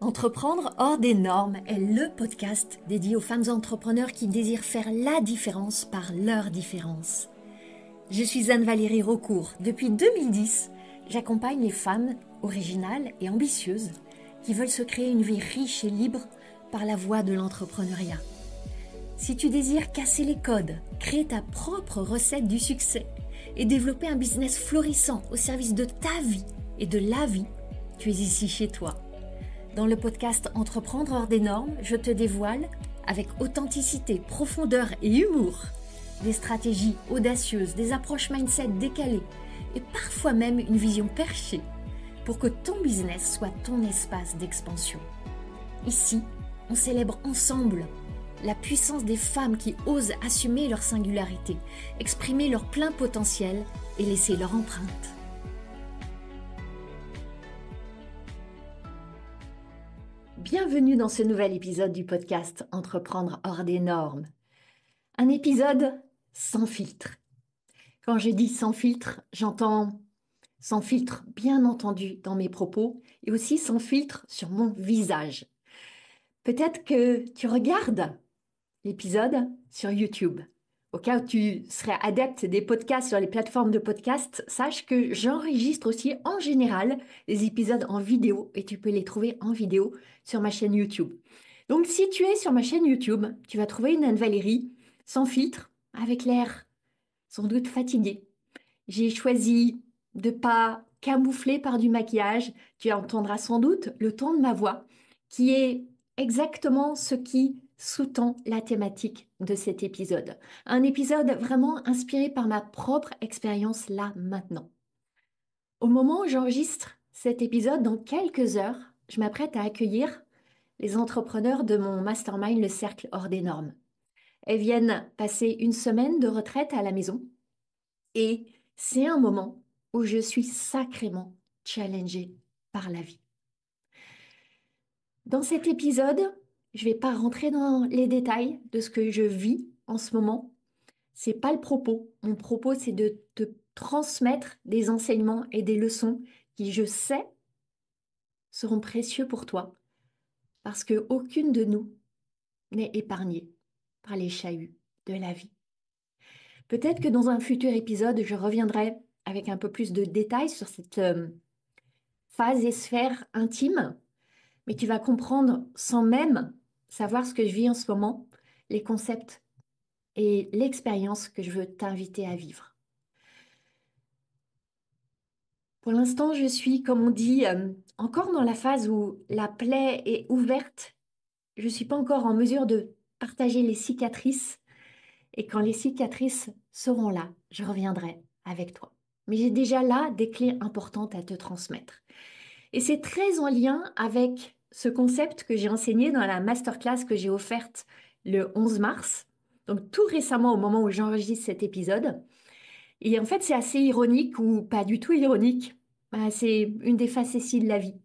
Entreprendre hors des normes est le podcast dédié aux femmes entrepreneurs qui désirent faire la différence par leur différence. Je suis Anne-Valérie Raucourt. Depuis 2010, j'accompagne les femmes originales et ambitieuses qui veulent se créer une vie riche et libre par la voie de l'entrepreneuriat. Si tu désires casser les codes, créer ta propre recette du succès et développer un business florissant au service de ta vie et de la vie, tu es ici chez toi. Dans le podcast Entreprendre hors des normes, je te dévoile, avec authenticité, profondeur et humour, des stratégies audacieuses, des approches mindset décalées et parfois même une vision perchée pour que ton business soit ton espace d'expansion. Ici, on célèbre ensemble la puissance des femmes qui osent assumer leur singularité, exprimer leur plein potentiel et laisser leur empreinte. Bienvenue dans ce nouvel épisode du podcast Entreprendre hors des normes. Un épisode sans filtre. Quand je dis sans filtre, j'entends sans filtre bien entendu dans mes propos et aussi sans filtre sur mon visage. Peut-être que tu regardes l'épisode sur YouTube. Au cas où tu serais adepte des podcasts sur les plateformes de podcasts, sache que j'enregistre aussi en général les épisodes en vidéo et tu peux les trouver en vidéo sur ma chaîne YouTube. Donc si tu es sur ma chaîne YouTube, tu vas trouver une Anne-Valérie sans filtre, avec l'air sans doute fatigué. J'ai choisi de pas camoufler par du maquillage. Tu entendras sans doute le ton de ma voix, qui est exactement ce qui sous-tend la thématique de cet épisode. Un épisode vraiment inspiré par ma propre expérience là maintenant. Au moment où j'enregistre cet épisode, dans quelques heures, je m'apprête à accueillir les entrepreneurs de mon mastermind, le Cercle hors des normes. Elles viennent passer une semaine de retraite à la maison et c'est un moment où je suis sacrément challengée par la vie. Dans cet épisode, je ne vais pas rentrer dans les détails de ce que je vis en ce moment. C'est pas le propos. Mon propos, c'est de te transmettre des enseignements et des leçons qui, je sais, seront précieux pour toi parce que aucune de nous n'est épargnée par les chahuts de la vie. Peut-être que dans un futur épisode, je reviendrai avec un peu plus de détails sur cette phase et sphère intime, mais tu vas comprendre sans même savoir ce que je vis en ce moment, les concepts et l'expérience que je veux t'inviter à vivre. Pour l'instant, je suis, comme on dit, encore dans la phase où la plaie est ouverte. Je ne suis pas encore en mesure de partager les cicatrices. Et quand les cicatrices seront là, je reviendrai avec toi. Mais j'ai déjà là des clés importantes à te transmettre. Et c'est très en lien avec ce concept que j'ai enseigné dans la masterclass que j'ai offerte le 11 mars, donc tout récemment au moment où j'enregistre cet épisode. Et en fait, c'est assez ironique ou pas du tout ironique. C'est une des facéties de la vie.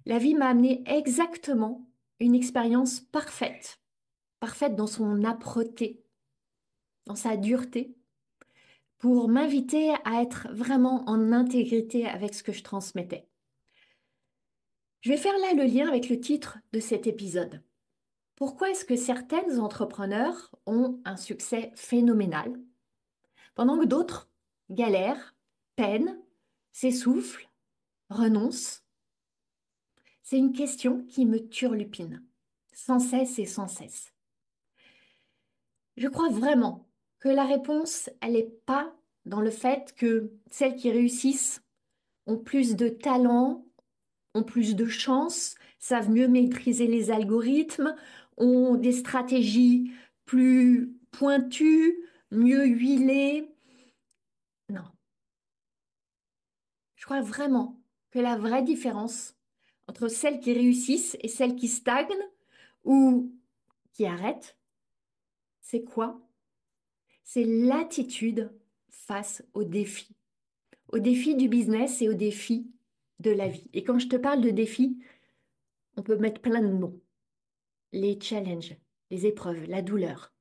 La vie m'a amené exactement une expérience parfaite, parfaite dans son âpreté, dans sa dureté, pour m'inviter à être vraiment en intégrité avec ce que je transmettais. Je vais faire là le lien avec le titre de cet épisode. Pourquoi est-ce que certaines entrepreneurs ont un succès phénoménal, pendant que d'autres galèrent, peinent, s'essoufflent, renoncent? C'est une question qui me turlupine, sans cesse et sans cesse. Je crois vraiment que la réponse, elle n'est pas dans le fait que celles qui réussissent ont plus de talent, ont plus de chance, savent mieux maîtriser les algorithmes, ont des stratégies plus pointues, mieux huilées. Non, je crois vraiment que la vraie différence entre celles qui réussissent et celles qui stagnent ou qui arrêtent, c'est quoi? C'est l'attitude face aux défis du business et aux défis de la vie. Et quand je te parle de défis, on peut mettre plein de mots. Les challenges, les épreuves, la douleur.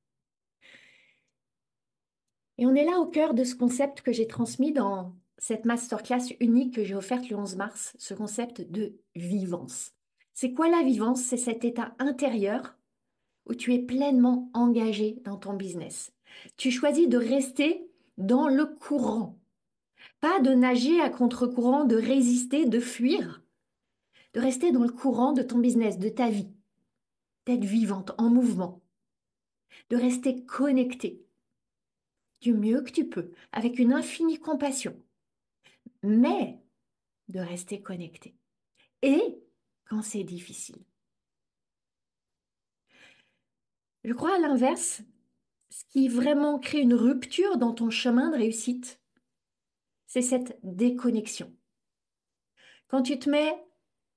Et on est là au cœur de ce concept que j'ai transmis dans cette masterclass unique que j'ai offerte le 11 mars, ce concept de vivance. C'est quoi la vivance? C'est cet état intérieur où tu es pleinement engagé dans ton business. Tu choisis de rester dans le courant, pas de nager à contre-courant, de résister, de fuir, de rester dans le courant de ton business, de ta vie, d'être vivante, en mouvement, de rester connecté du mieux que tu peux, avec une infinie compassion, mais de rester connecté. Et quand c'est difficile. Je crois à l'inverse, ce qui vraiment crée une rupture dans ton chemin de réussite, c'est cette déconnexion. Quand tu te mets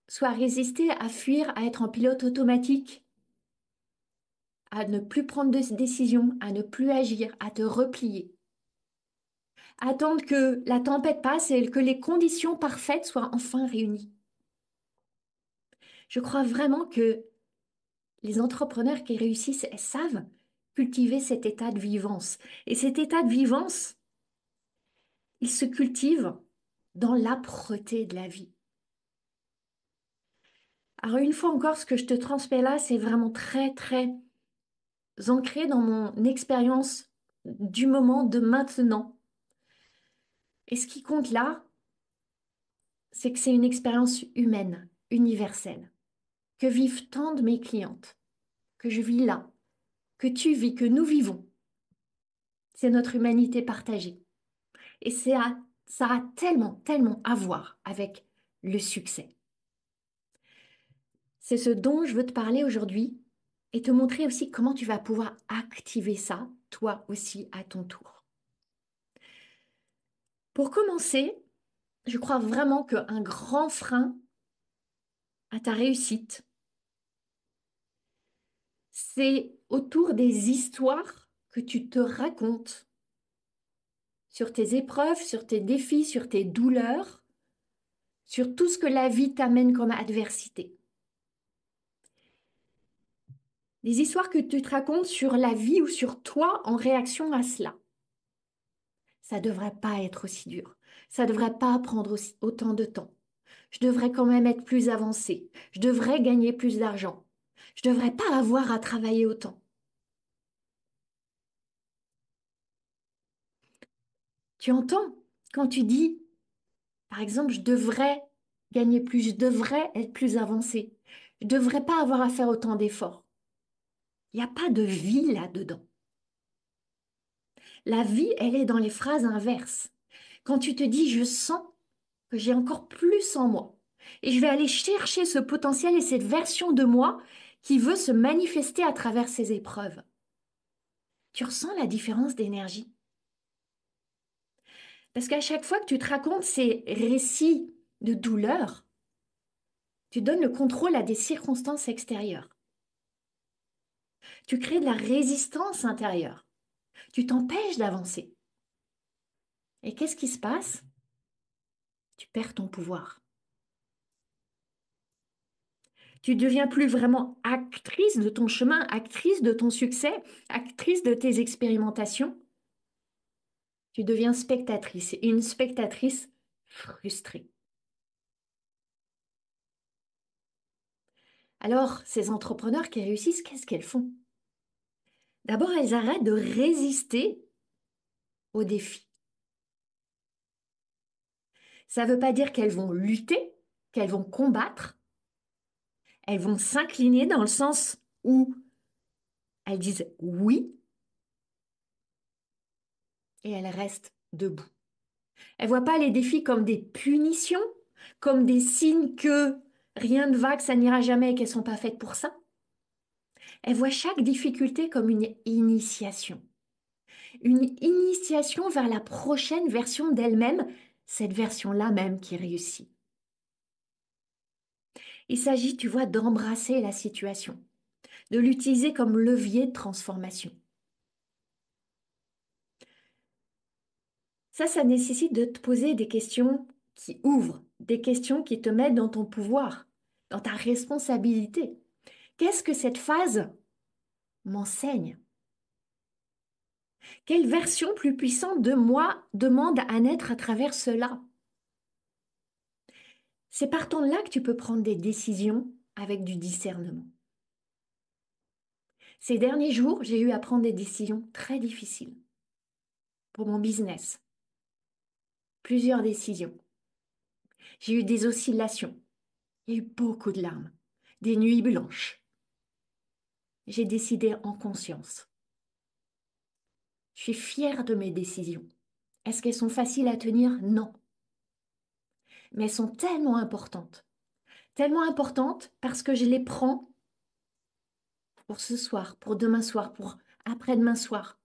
soit à résister, à fuir, à être en pilote automatique, à ne plus prendre de décision, à ne plus agir, à te replier, attendre que la tempête passe et que les conditions parfaites soient enfin réunies. Je crois vraiment que les entrepreneurs qui réussissent, elles savent cultiver cet état de vivance. Et cet état de vivance, il se cultive dans l'âpreté de la vie. Alors une fois encore, ce que je te transmets là, c'est vraiment très, très ancré dans mon expérience du moment de maintenant. Et ce qui compte là, c'est que c'est une expérience humaine, universelle, que vivent tant de mes clientes, que je vis là, que tu vis, que nous vivons. C'est notre humanité partagée. Et ça a tellement, tellement à voir avec le succès. C'est ce dont je veux te parler aujourd'hui et te montrer aussi comment tu vas pouvoir activer ça, toi aussi, à ton tour. Pour commencer, je crois vraiment qu'un grand frein à ta réussite, c'est autour des histoires que tu te racontes sur tes épreuves, sur tes défis, sur tes douleurs, sur tout ce que la vie t'amène comme adversité. Des histoires que tu te racontes sur la vie ou sur toi en réaction à cela. Ça ne devrait pas être aussi dur. Ça ne devrait pas prendre autant de temps. Je devrais quand même être plus avancée. Je devrais gagner plus d'argent. Je ne devrais pas avoir à travailler autant. Tu entends quand tu dis, par exemple, je devrais gagner plus, je devrais être plus avancée. Je ne devrais pas avoir à faire autant d'efforts. Il n'y a pas de vie là-dedans. La vie, elle est dans les phrases inverses. Quand tu te dis, je sens que j'ai encore plus en moi. Et je vais aller chercher ce potentiel et cette version de moi qui veut se manifester à travers ces épreuves. Tu ressens la différence d'énergie. Parce qu'à chaque fois que tu te racontes ces récits de douleur, tu donnes le contrôle à des circonstances extérieures. Tu crées de la résistance intérieure. Tu t'empêches d'avancer. Et qu'est-ce qui se passe? Tu perds ton pouvoir. Tu deviens plus vraiment actrice de ton chemin, actrice de ton succès, actrice de tes expérimentations. Tu deviens spectatrice, et une spectatrice frustrée. Alors, ces entrepreneurs qui réussissent, qu'est-ce qu'elles font? D'abord, elles arrêtent de résister aux défis. Ça ne veut pas dire qu'elles vont lutter, qu'elles vont combattre. Elles vont s'incliner dans le sens où elles disent oui et elles restent debout. Elles ne voient pas les défis comme des punitions, comme des signes que rien ne va, que ça n'ira jamais et qu'elles ne sont pas faites pour ça. Elles voient chaque difficulté comme une initiation. Une initiation vers la prochaine version d'elle-même, cette version-là même qui réussit. Il s'agit, tu vois, d'embrasser la situation, de l'utiliser comme levier de transformation. Ça nécessite de te poser des questions qui ouvrent, des questions qui te mettent dans ton pouvoir, dans ta responsabilité. Qu'est-ce que cette phase m'enseigne? Quelle version plus puissante de moi demande à naître à travers cela? C'est partant de là que tu peux prendre des décisions avec du discernement. Ces derniers jours, j'ai eu à prendre des décisions très difficiles pour mon business. Plusieurs décisions. J'ai eu des oscillations. Il y a eu beaucoup de larmes, des nuits blanches. J'ai décidé en conscience. Je suis fière de mes décisions. Est-ce qu'elles sont faciles à tenir? Non. Mais elles sont tellement importantes. Tellement importantes parce que je les prends pour ce soir, pour demain soir, pour après-demain soir.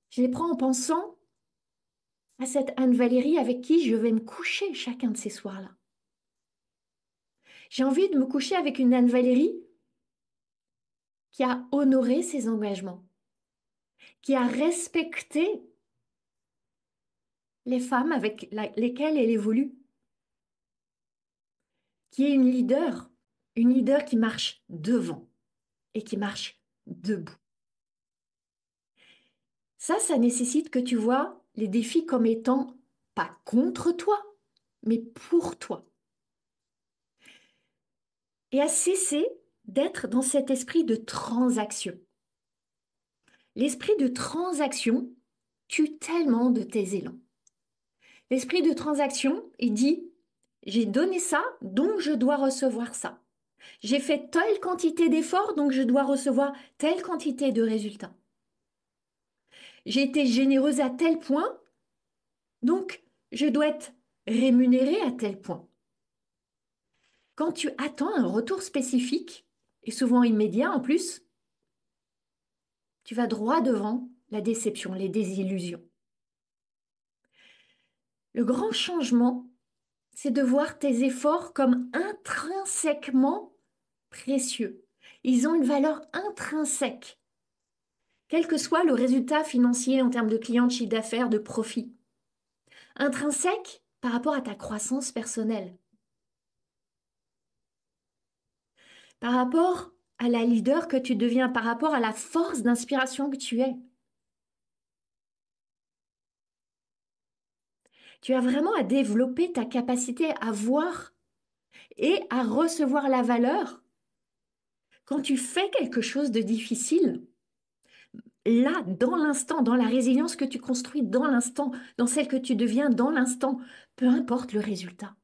Je les prends en pensant à cette Anne-Valérie avec qui je vais me coucher chacun de ces soirs-là. J'ai envie de me coucher avec une Anne-Valérie qui a honoré ses engagements, qui a respecté les femmes avec lesquelles elle évolue, qui est une leader qui marche devant et qui marche debout. Ça nécessite que tu vois les défis comme étant pas contre toi, mais pour toi. Et à cesser d'être dans cet esprit de transaction. L'esprit de transaction tue tellement de tes élans. L'esprit de transaction, il dit, j'ai donné ça, donc je dois recevoir ça. J'ai fait telle quantité d'efforts, donc je dois recevoir telle quantité de résultats. J'ai été généreuse à tel point, donc je dois être rémunérée à tel point. Quand tu attends un retour spécifique, et souvent immédiat en plus, tu vas droit devant la déception, les désillusions. Le grand changement, c'est de voir tes efforts comme intrinsèquement précieux. Ils ont une valeur intrinsèque, quel que soit le résultat financier en termes de clients, de chiffre d'affaires, de profit. Intrinsèque par rapport à ta croissance personnelle, par rapport à la leader que tu deviens, par rapport à la force d'inspiration que tu es. Tu as vraiment à développer ta capacité à voir et à recevoir la valeur quand tu fais quelque chose de difficile. Là, dans l'instant, dans la résilience que tu construis dans l'instant, dans celle que tu deviens dans l'instant, peu importe le résultat.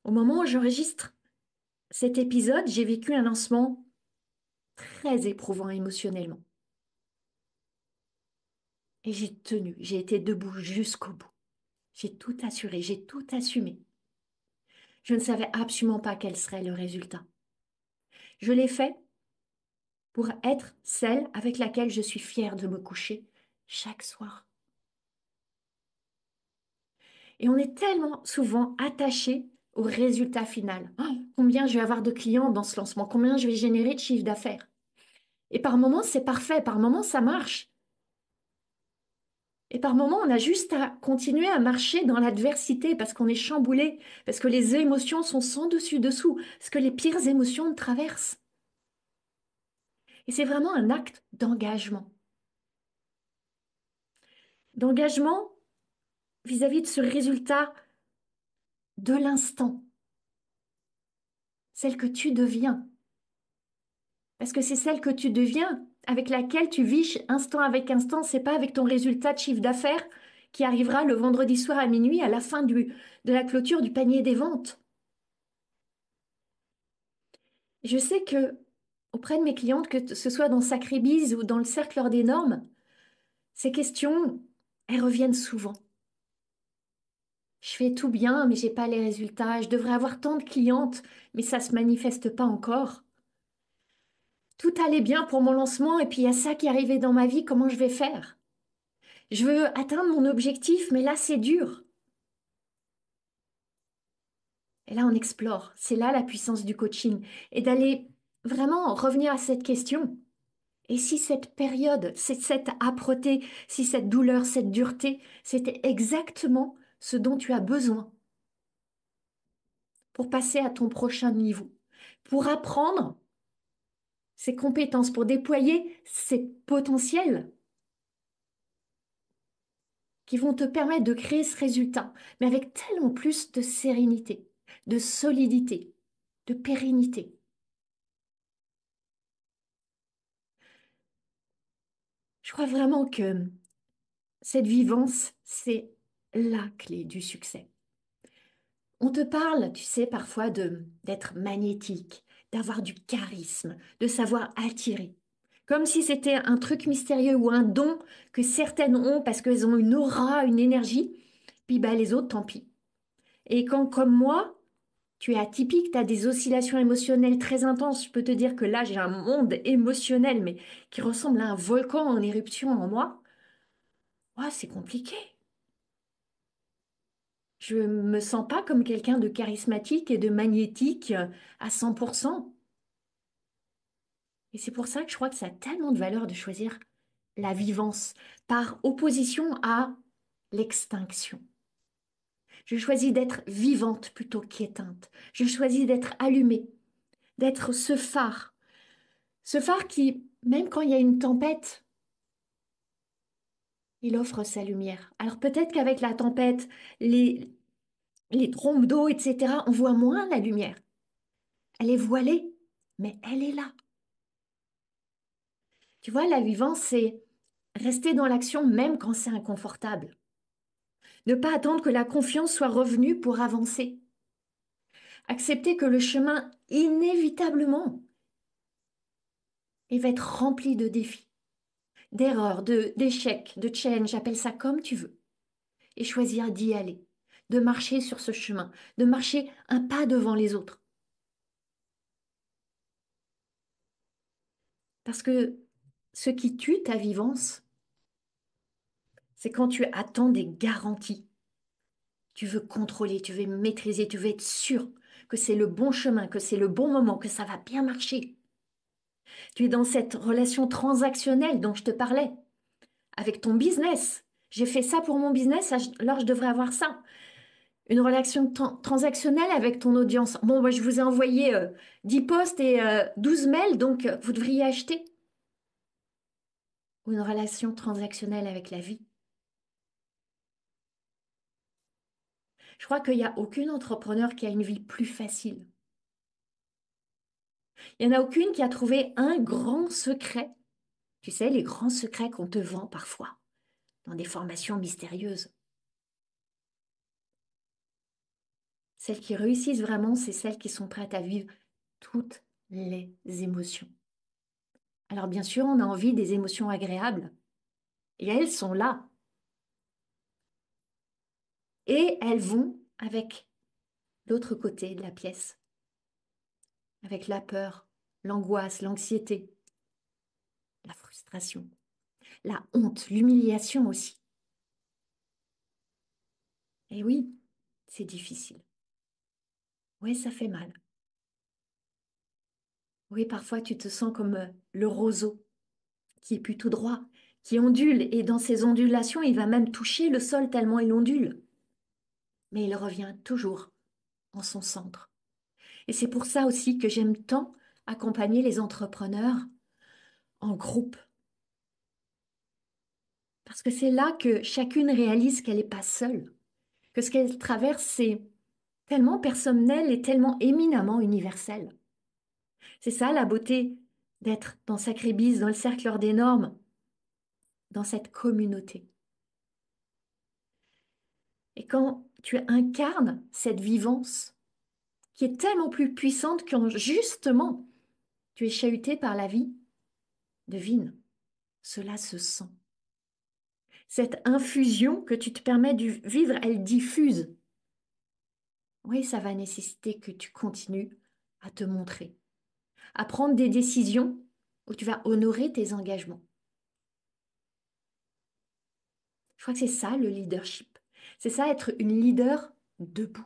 Au moment où j'enregistre cet épisode, j'ai vécu un lancement très éprouvant émotionnellement. Et j'ai tenu, j'ai été debout jusqu'au bout. J'ai tout assuré, j'ai tout assumé. Je ne savais absolument pas quel serait le résultat. Je l'ai fait pour être celle avec laquelle je suis fière de me coucher chaque soir. Et on est tellement souvent attaché au résultat final. Oh, combien je vais avoir de clients dans ce lancement? Combien je vais générer de chiffre d'affaires? Et par moments, c'est parfait. Par moments, ça marche. Et par moments, on a juste à continuer à marcher dans l'adversité parce qu'on est chamboulé, parce que les émotions sont sans dessus dessous, parce que les pires émotions nous traversent. Et c'est vraiment un acte d'engagement. D'engagement vis-à-vis de ce résultat de l'instant, celle que tu deviens. Parce que c'est celle que tu deviens, avec laquelle tu vis instant avec instant, c'est pas avec ton résultat de chiffre d'affaires qui arrivera le vendredi soir à minuit à la fin de la clôture du panier des ventes. Je sais que auprès de mes clientes, que ce soit dans Sacrébise ou dans le cercle hors des normes, ces questions, elles reviennent souvent. Je fais tout bien, mais j'ai pas les résultats. Je devrais avoir tant de clientes, mais ça se manifeste pas encore. Tout allait bien pour mon lancement et puis il y a ça qui est arrivé dans ma vie, comment je vais faire? Je veux atteindre mon objectif, mais là c'est dur. Et là on explore. C'est là la puissance du coaching et d'aller vraiment revenir à cette question. Et si cette période, cette âpreté, si cette douleur, cette dureté, c'était exactement ce dont tu as besoin pour passer à ton prochain niveau, pour apprendre ses compétences, pour déployer ses potentiels. qui vont te permettre de créer ce résultat, mais avec tellement plus de sérénité, de solidité, de pérennité. Je crois vraiment que cette vivance, c'est la clé du succès. On te parle, tu sais, parfois de d'être magnétique, d'avoir du charisme, de savoir attirer. Comme si c'était un truc mystérieux ou un don que certaines ont parce qu'elles ont une aura, une énergie, puis bah, les autres, tant pis. Et quand, comme moi, tu es atypique, tu as des oscillations émotionnelles très intenses, je peux te dire que là, j'ai un monde émotionnel, mais qui ressemble à un volcan en éruption en moi. Ouais, c'est compliqué. Je me sens pas comme quelqu'un de charismatique et de magnétique à 100%. Et c'est pour ça que je crois que ça a tellement de valeur de choisir la vivance par opposition à l'extinction. Je choisis d'être vivante plutôt qu'éteinte. Je choisis d'être allumée, d'être ce phare. Ce phare qui, même quand il y a une tempête, il offre sa lumière. Alors peut-être qu'avec la tempête, les trombes d'eau, etc., on voit moins la lumière. Elle est voilée, mais elle est là. Tu vois, la vivance, c'est rester dans l'action même quand c'est inconfortable. Ne pas attendre que la confiance soit revenue pour avancer. Accepter que le chemin, inévitablement, il va être rempli de défis, d'erreurs, d'échecs, de challenges, appelle ça comme tu veux. Et choisir d'y aller, de marcher sur ce chemin, de marcher un pas devant les autres. Parce que ce qui tue ta vivance, c'est quand tu attends des garanties. Tu veux contrôler, tu veux maîtriser, tu veux être sûr que c'est le bon chemin, que c'est le bon moment, que ça va bien marcher. Tu es dans cette relation transactionnelle dont je te parlais, avec ton business. J'ai fait ça pour mon business, alors je devrais avoir ça. Une relation transactionnelle avec ton audience. Bon, moi, je vous ai envoyé 10 posts et 12 mails, donc vous devriez acheter. Ou une relation transactionnelle avec la vie. Je crois qu'il n'y a aucun entrepreneur qui a une vie plus facile. Il n'y en a aucune qui a trouvé un grand secret. Tu sais, les grands secrets qu'on te vend parfois dans des formations mystérieuses. Celles qui réussissent vraiment, c'est celles qui sont prêtes à vivre toutes les émotions. Alors bien sûr, on a envie des émotions agréables. Et elles sont là. Et elles vont avec l'autre côté de la pièce, avec la peur, l'angoisse, l'anxiété, la frustration, la honte, l'humiliation aussi. Et oui, c'est difficile. Oui, ça fait mal. Oui, parfois tu te sens comme le roseau qui est plus tout droit, qui ondule, et dans ces ondulations, il va même toucher le sol tellement il ondule. Mais il revient toujours en son centre. Et c'est pour ça aussi que j'aime tant accompagner les entrepreneurs en groupe. Parce que c'est là que chacune réalise qu'elle n'est pas seule, que ce qu'elle traverse, c'est tellement personnel et tellement éminemment universel. C'est ça la beauté d'être dans Sacré-Bise, dans le cercle hors des normes, dans cette communauté. Et quand tu incarnes cette vivance qui est tellement plus puissante quand justement tu es chahuté par la vie, devine, cela se sent. Cette infusion que tu te permets de vivre, elle diffuse. Oui, ça va nécessiter que tu continues à te montrer, à prendre des décisions où tu vas honorer tes engagements. Je crois que c'est ça le leadership. C'est ça être une leader debout.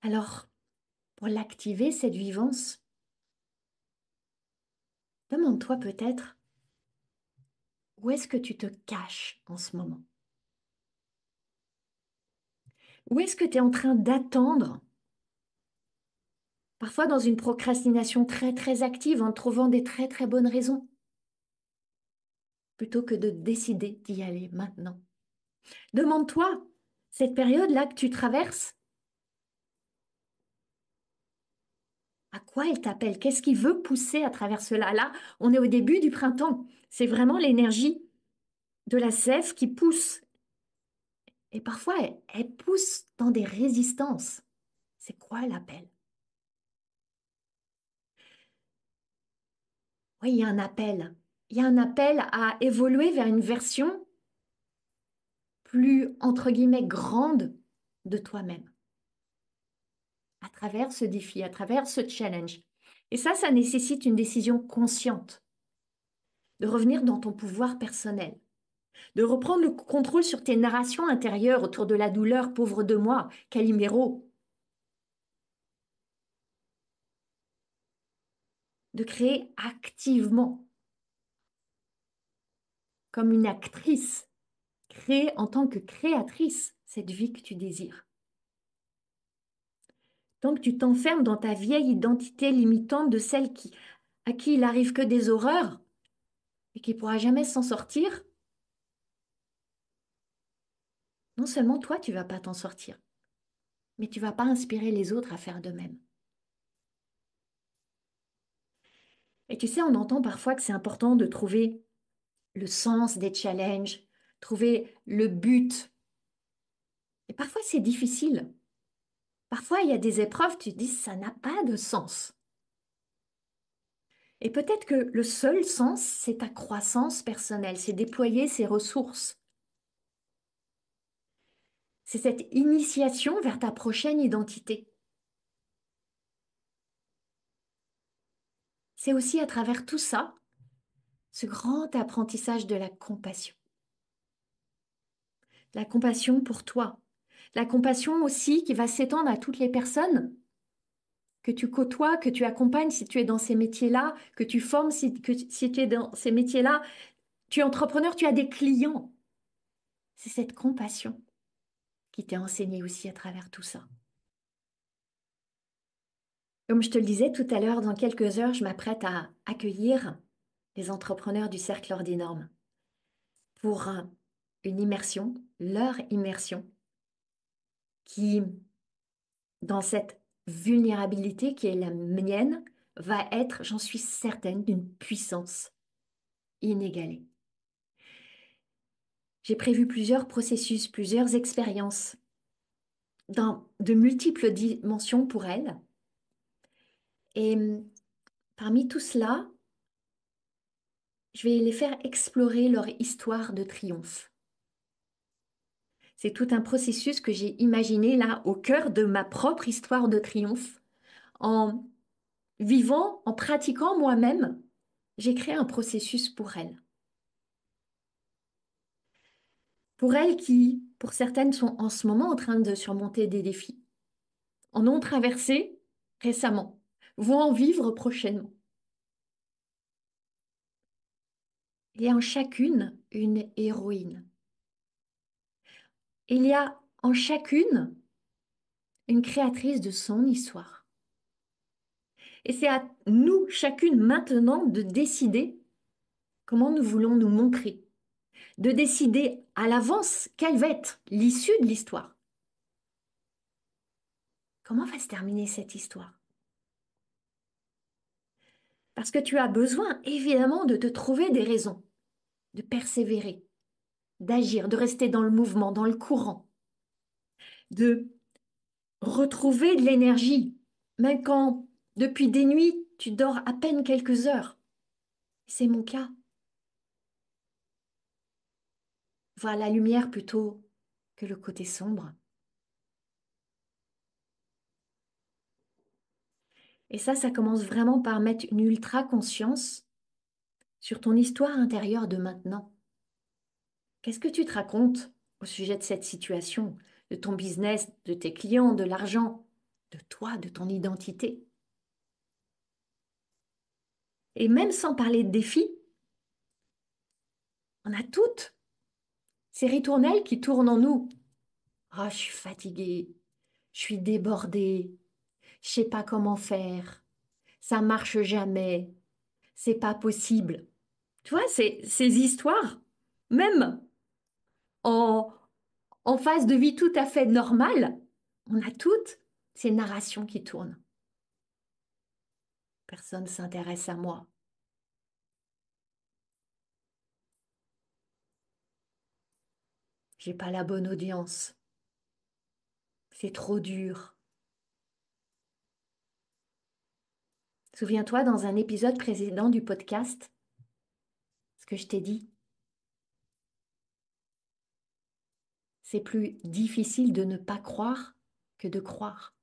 Alors, pour l'activer, cette vivance, demande-toi peut-être où est-ce que tu te caches en ce moment? Où est-ce que tu es en train d'attendre? Parfois dans une procrastination très très active en trouvant des très très bonnes raisons. plutôt que de décider d'y aller maintenant. Demande-toi, cette période-là que tu traverses, à quoi elle t'appelle? Qu'est-ce qui veut pousser à travers cela? Là, on est au début du printemps. C'est vraiment l'énergie de la sève qui pousse. Et parfois, elle pousse dans des résistances. C'est quoi l'appel? Oui, il y a un appel. Il y a un appel à évoluer vers une version plus, entre guillemets, grande de toi-même, à travers ce défi, à travers ce challenge. Et ça nécessite une décision consciente, de revenir dans ton pouvoir personnel, de reprendre le contrôle sur tes narrations intérieures autour de la douleur, pauvre de moi, Calimero, de créer activement, comme une actrice, créer en tant que créatrice cette vie que tu désires. Tant que tu t'enfermes dans ta vieille identité limitante de celle à qui il arrive que des horreurs et qui pourra jamais s'en sortir, non seulement toi, tu vas pas t'en sortir, mais tu vas pas inspirer les autres à faire de même. Et tu sais, on entend parfois que c'est important de trouver le sens des challenges, trouver le but. Et parfois, c'est difficile. Parfois, il y a des épreuves, tu te dis, ça n'a pas de sens. Et peut-être que le seul sens, c'est ta croissance personnelle, c'est déployer ses ressources. C'est cette initiation vers ta prochaine identité. C'est aussi à travers tout ça, ce grand apprentissage de la compassion. La compassion pour toi. La compassion aussi qui va s'étendre à toutes les personnes que tu côtoies, que tu accompagnes si tu es dans ces métiers-là, que tu formes si tu es dans ces métiers-là. Tu es entrepreneur, tu as des clients. C'est cette compassion qui t'est enseignée aussi à travers tout ça. Comme je te le disais tout à l'heure, dans quelques heures, je m'apprête à accueillir les entrepreneurs du Cercle hors des normes pour une immersion, leur immersion, qui, dans cette vulnérabilité qui est la mienne, va être, j'en suis certaine, d'une puissance inégalée. J'ai prévu plusieurs processus, plusieurs expériences dans de multiples dimensions pour elles. Et parmi tout cela, je vais les faire explorer leur histoire de triomphe. C'est tout un processus que j'ai imaginé là au cœur de ma propre histoire de triomphe. En vivant, en pratiquant moi-même, j'ai créé un processus pour elles. Pour elles qui, pour certaines, sont en ce moment en train de surmonter des défis, en ont traversé récemment, vont en vivre prochainement. Il y a en chacune une héroïne. Il y a en chacune une créatrice de son histoire. Et c'est à nous, chacune, maintenant, de décider comment nous voulons nous montrer, de décider à l'avance quelle va être l'issue de l'histoire. Comment va se terminer cette histoire? Parce que tu as besoin, évidemment, de te trouver des raisons, de persévérer, d'agir, de rester dans le mouvement, dans le courant, de retrouver de l'énergie, même quand depuis des nuits, tu dors à peine quelques heures. C'est mon cas. Voir la lumière plutôt que le côté sombre. Et ça commence vraiment par mettre une ultra conscience sur ton histoire intérieure de maintenant. Qu'est-ce que tu te racontes au sujet de cette situation, de ton business, de tes clients, de l'argent, de toi, de ton identité? Et même sans parler de défis, on a toutes ces ritournelles qui tournent en nous. Ah, je suis fatiguée, je suis débordée, je sais pas comment faire, ça marche jamais, c'est pas possible. Tu vois, ces histoires, même en, en phase de vie tout à fait normale, on a toutes ces narrations qui tournent. Personne ne s'intéresse à moi. J'ai pas la bonne audience. C'est trop dur. Souviens-toi, dans un épisode précédent du podcast, ce que je t'ai dit, c'est plus difficile de ne pas croire que de croire.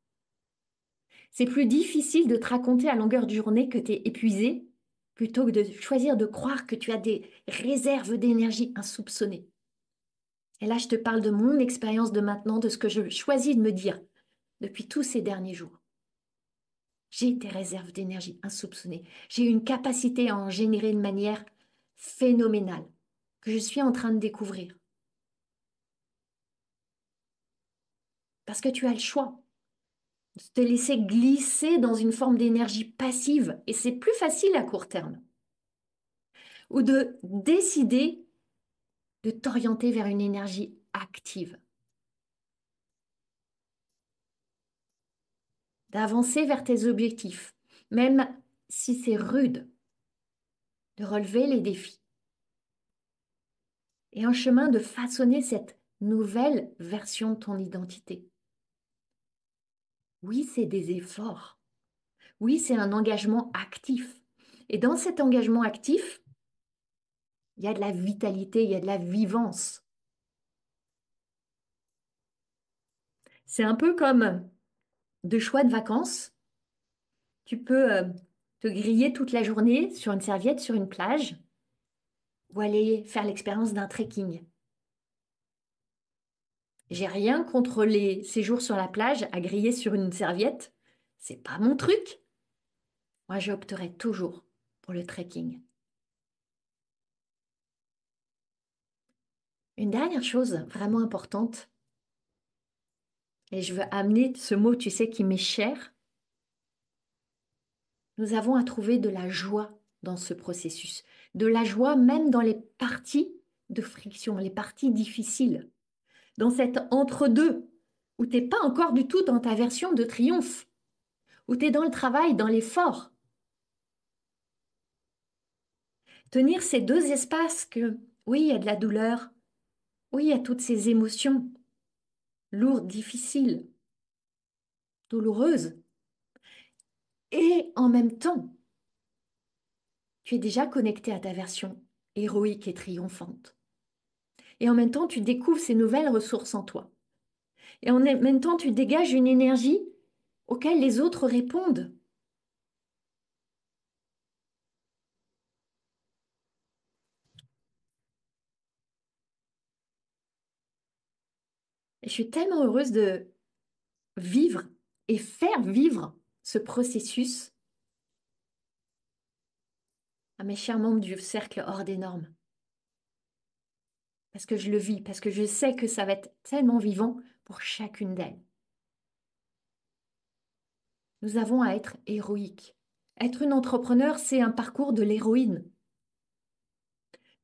C'est plus difficile de te raconter à longueur de journée que tu es épuisé plutôt que de choisir de croire que tu as des réserves d'énergie insoupçonnées. Et là, je te parle de mon expérience de maintenant, de ce que je choisis de me dire depuis tous ces derniers jours. J'ai des réserves d'énergie insoupçonnées. J'ai une capacité à en générer de manière phénoménale que je suis en train de découvrir. Parce que tu as le choix de te laisser glisser dans une forme d'énergie passive et c'est plus facile à court terme. Ou de décider de t'orienter vers une énergie active, d'avancer vers tes objectifs, même si c'est rude, de relever les défis. Et un chemin de façonner cette nouvelle version de ton identité. Oui, c'est des efforts. Oui, c'est un engagement actif. Et dans cet engagement actif, il y a de la vitalité, il y a de la vivance. C'est un peu comme de choix de vacances. Tu peux te griller toute la journée sur une serviette, sur une plage, ou aller faire l'expérience d'un trekking. J'ai rien contre les séjours sur la plage à griller sur une serviette. C'est pas mon truc. Moi, j'opterai toujours pour le trekking. Une dernière chose vraiment importante, et je veux amener ce mot, tu sais, qui m'est cher. Nous avons à trouver de la joie dans ce processus. De la joie même dans les parties de friction, les parties difficiles. Dans cet entre-deux, où tu n'es pas encore du tout dans ta version de triomphe, où tu es dans le travail, dans l'effort. Tenir ces deux espaces que, oui, il y a de la douleur, oui, il y a toutes ces émotions lourdes, difficiles, douloureuses, et en même temps, tu es déjà connecté à ta version héroïque et triomphante. Et en même temps, tu découvres ces nouvelles ressources en toi. Et en même temps, tu dégages une énergie auquel les autres répondent. Et je suis tellement heureuse de vivre et faire vivre ce processus à mes chers membres du cercle hors des normes. Parce que je le vis, parce que je sais que ça va être tellement vivant pour chacune d'elles. Nous avons à être héroïques. Être une entrepreneur, c'est un parcours de l'héroïne.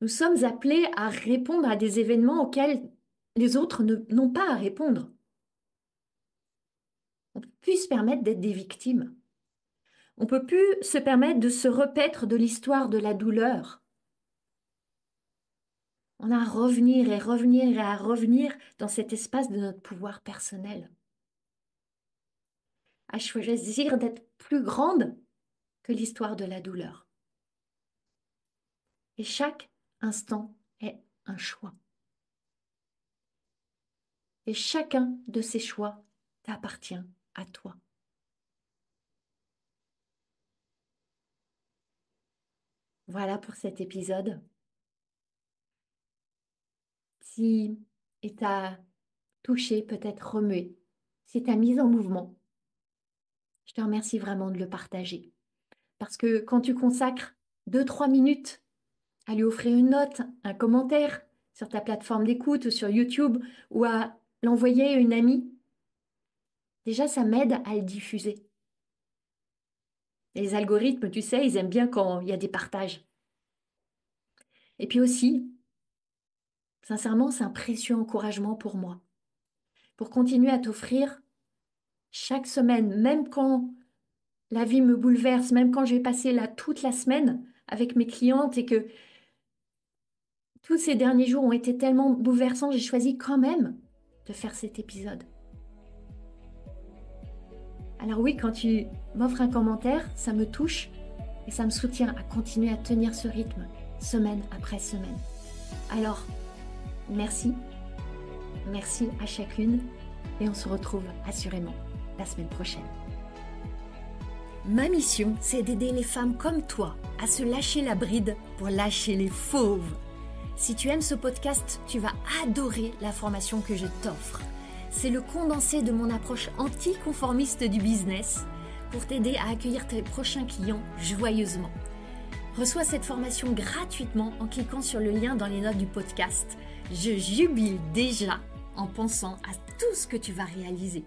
Nous sommes appelés à répondre à des événements auxquels les autres n'ont pas à répondre. On ne peut plus se permettre d'être des victimes. On ne peut plus se permettre de se repaître de l'histoire de la douleur. On a à revenir et revenir et à revenir dans cet espace de notre pouvoir personnel. À choisir d'être plus grande que l'histoire de la douleur. Et chaque instant est un choix. Et chacun de ces choix t'appartient à toi. Voilà pour cet épisode. Si il t'a touché, peut-être remué, si t'a mise en mouvement, je te remercie vraiment de le partager. Parce que quand tu consacres 2, 3 minutes à lui offrir une note, un commentaire sur ta plateforme d'écoute ou sur YouTube ou à l'envoyer à une amie, déjà ça m'aide à le diffuser. Et les algorithmes, tu sais, ils aiment bien quand il y a des partages. Et puis aussi, sincèrement, c'est un précieux encouragement pour moi, pour continuer à t'offrir chaque semaine, même quand la vie me bouleverse, même quand je vais passer là toute la semaine avec mes clientes et que tous ces derniers jours ont été tellement bouleversants, j'ai choisi quand même de faire cet épisode. Alors oui, quand tu m'offres un commentaire, ça me touche et ça me soutient à continuer à tenir ce rythme, semaine après semaine. Alors, merci, merci à chacune et on se retrouve assurément la semaine prochaine. Ma mission, c'est d'aider les femmes comme toi à se lâcher la bride pour lâcher les fauves. Si tu aimes ce podcast, tu vas adorer la formation que je t'offre. C'est le condensé de mon approche anticonformiste du business pour t'aider à accueillir tes prochains clients joyeusement. Reçois cette formation gratuitement en cliquant sur le lien dans les notes du podcast. Je jubile déjà en pensant à tout ce que tu vas réaliser.